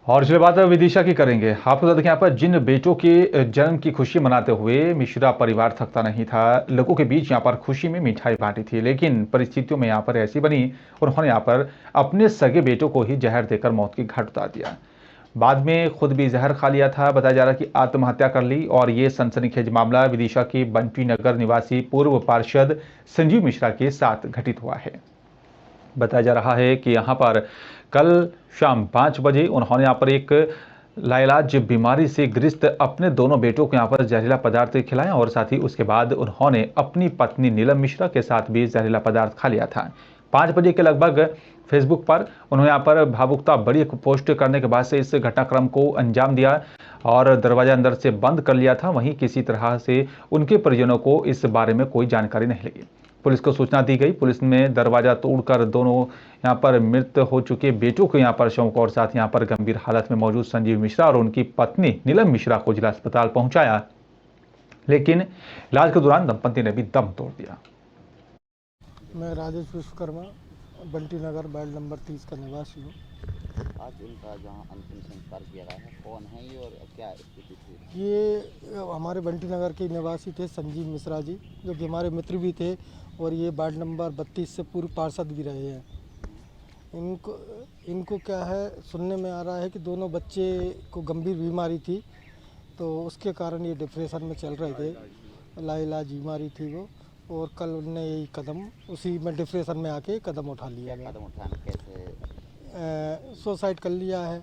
और चलिए बात विदिशा की करेंगे। आपको बता दें कि यहाँ पर जिन बेटों के जन्म की खुशी मनाते हुए मिश्रा परिवार थकता नहीं था, लोगों के बीच यहाँ पर खुशी में मिठाई बांटी थी, लेकिन परिस्थितियों में यहाँ पर ऐसी बनी, उन्होंने यहाँ पर अपने सगे बेटों को ही जहर देकर मौत की घाट उतार दिया। बाद में खुद भी जहर खा लिया था। बताया जा रहा है कि आत्महत्या कर ली। और ये सनसनीखेज मामला विदिशा के बंटी नगर निवासी पूर्व पार्षद संजीव मिश्रा के साथ घटित हुआ है। बताया जा रहा है कि यहाँ पर कल शाम 5 बजे उन्होंने यहाँ पर एक लाइलाज बीमारी से ग्रस्त अपने दोनों बेटों को यहाँ पर जहरीला पदार्थ खिलाया और साथ ही उसके बाद उन्होंने अपनी पत्नी नीलम मिश्रा के साथ भी जहरीला पदार्थ खा लिया था। 5 बजे के लगभग फेसबुक पर उन्होंने यहाँ पर भावुकता बड़ी पोस्ट करने के बाद से इस घटनाक्रम को अंजाम दिया और दरवाजा अंदर से बंद कर लिया था। वहीं किसी तरह से उनके परिजनों को इस बारे में कोई जानकारी नहीं लगी। पुलिस को सूचना दी गई। पुलिस ने दरवाजा तोड़कर दोनों यहाँ पर मृत हो चुके बेटों को यहाँ पर शव को और साथ यहाँ पर गंभीर हालत में मौजूद संजीव मिश्रा और उनकी पत्नी नीलम मिश्रा को जिला अस्पताल पहुंचाया, लेकिन इलाज के दौरान दंपति ने भी दम तोड़ दिया। मैं राजेश विश्वकर्मा बंटी नगर वार्ड नंबर 30 का निवासी हूँ। आज इनका जहाँ अंतिम संस्कार किया गया है, कौन है ये और क्या स्थिति थी? ये हमारे बंटी नगर के निवासी थे संजीव मिश्रा जी, जो कि हमारे मित्र भी थे और ये वार्ड नंबर 32 से पूर्व पार्षद भी रहे हैं। इनको क्या है, सुनने में आ रहा है कि दोनों बच्चे को गंभीर बीमारी थी, तो उसके कारण ये डिप्रेशन में चल रहे थे। लाइलाज बीमारी थी वो, और कल उनने यही कदम, उसी में डिप्रेशन में आके कदम उठा लिया। कदम उठाने कैसे? सुसाइड कर लिया है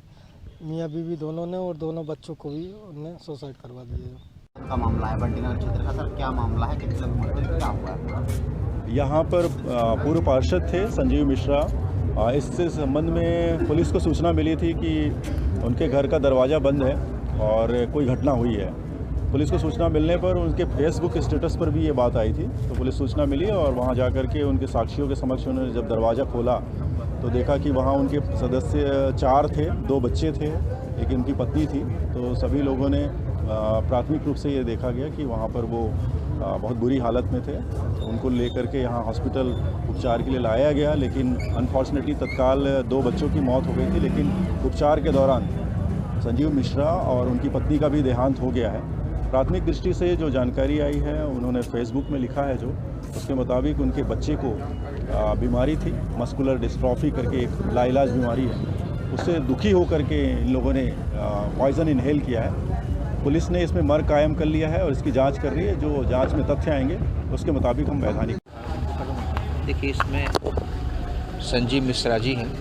मियाँ बीवी दोनों ने, और दोनों बच्चों को भी उनने सुसाइड करवा दिया। का मामला है बंटी नगर क्षेत्र का सर, क्या मामला है, कितने लोग मरते, क्या हुआ है? यहाँ पर पूर्व पार्षद थे संजीव मिश्रा। इससे संबंध में पुलिस को सूचना मिली थी कि उनके घर का दरवाज़ा बंद है और कोई घटना हुई है। पुलिस को सूचना मिलने पर उनके फेसबुक स्टेटस पर भी ये बात आई थी, तो पुलिस सूचना मिली और वहाँ जाकर के उनके साक्षियों के समक्ष उन्होंने जब दरवाज़ा खोला तो देखा कि वहाँ उनके सदस्य 4 थे, 2 बच्चे थे, एक उनकी पत्नी थी। तो सभी लोगों ने प्राथमिक रूप से ये देखा गया कि वहाँ पर वो बहुत बुरी हालत में थे। तो उनको लेकर के यहाँ हॉस्पिटल उपचार के लिए लाया गया, लेकिन अनफॉर्चुनेटली तत्काल 2 बच्चों की मौत हो गई थी। लेकिन उपचार के दौरान संजीव मिश्रा और उनकी पत्नी का भी देहांत हो गया है। प्राथमिक दृष्टि से जो जानकारी आई है, उन्होंने फेसबुक में लिखा है जो, उसके मुताबिक उनके बच्चे को बीमारी थी, मस्कुलर डिस्ट्रॉफी करके एक लाइलाज बीमारी है, उससे दुखी होकर के इन लोगों ने पॉइज़न इनहेल किया है। पुलिस ने इसमें मर्ग कायम कर लिया है और इसकी जांच कर रही है। जो जांच में तथ्य आएंगे उसके मुताबिक हम वैधानिक। देखिए, इसमें संजीव मिश्रा जी हैं,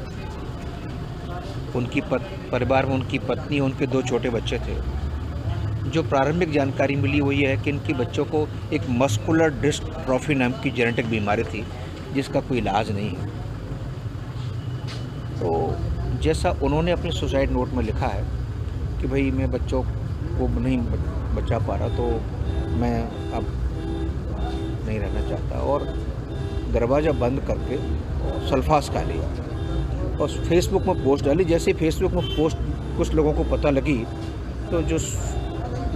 उनकी परिवार में उनकी पत्नी, उनके 2 छोटे बच्चे थे। जो प्रारंभिक जानकारी मिली वो ये है कि इनके बच्चों को एक मस्कुलर डिस्ट्रॉफी नाम की जेनेटिक बीमारी थी, जिसका कोई इलाज नहीं है। तो जैसा उन्होंने अपने सुसाइड नोट में लिखा है कि भाई मैं बच्चों को नहीं बचा पा रहा, तो मैं अब नहीं रहना चाहता, और दरवाज़ा बंद करके सल्फास खा लिया और फेसबुक में पोस्ट डाली। जैसे ही फेसबुक में पोस्ट कुछ लोगों को पता लगी, तो जो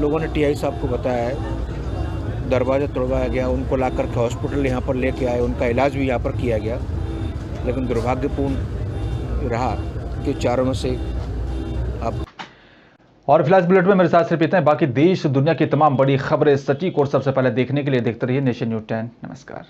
लोगों ने टीआई साहब को बताया है, दरवाज़ा तोड़वाया गया, उनको ला कर के हॉस्पिटल यहाँ पर लेके आए, उनका इलाज भी यहाँ पर किया गया। लेकिन दुर्भाग्यपूर्ण रहा कि चारों में से अब। और फिलहाल बुलेट में मेरे साथ सिर्फ इतना है। बाकी देश दुनिया की तमाम बड़ी खबरें सटीक और सबसे पहले देखने के लिए देखते रहिए नेशन न्यूज़ 10। नमस्कार।